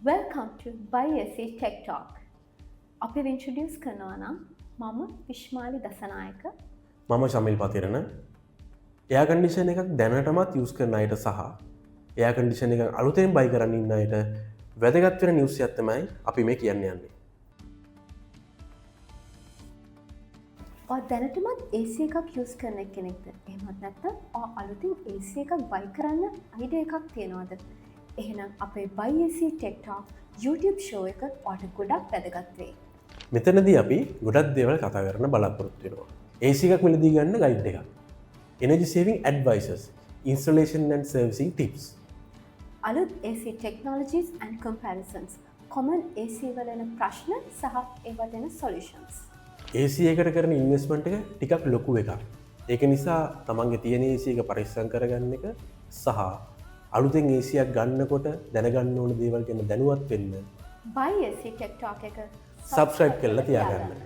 Welcome to BuySC Tech Talk. අපි introduce කරනවා නම් මම විශ්මාලි දසනායක. මම ශමිල් පතිරණ. එයා කන්ඩිෂන් එකක් දැනටමත් යූස් කරන අයට සහ එයා කන්ඩිෂන් එක අලුතෙන් බයි කරන්න ඉන්න අයට වැදගත් වෙන නිවුස් එකක් තමයි අපි මේ කියන්න යන්නේ. ඔයා දැනටමත් AC එකක් යූස් කරන කෙනෙක්ද? එහෙමත් නැත්නම් ඔයා අලුතින් AC එකක් බයි කරන්න අයිඩියා එකක් තියනවද? එහෙනම් අපේ BuySC Tech Talk YouTube show එක ඔයාට ගොඩක් වැදගත් වෙයි. මෙතනදී අපි ගොඩක් දේවල් කතා කරන්න බලාපොරොත්තු වෙනවා. AC එකක් මිලදී ගන්න ගයිඩ් එකක්. Energy saving advices, installation and servicing tips. අලුත් AC technologies and comparisons, common AC වල එන ප්‍රශ්න සහ ඒවට එන solutions. AC එකට කරන ඉන්වෙස්ට්මන්ට් එක ටිකක් ලොකු එකක්. ඒක නිසා තමන්ගේ තියෙන AC එක පරිස්සම් කරගන්න එක සහ අලුතෙන් AC එකක් ගන්නකොට දැනගන්න ඕන දේවල් ගැන දැනුවත් වෙන්න BuySC Tech Talk එක subscribe කරලා තියාගන්න.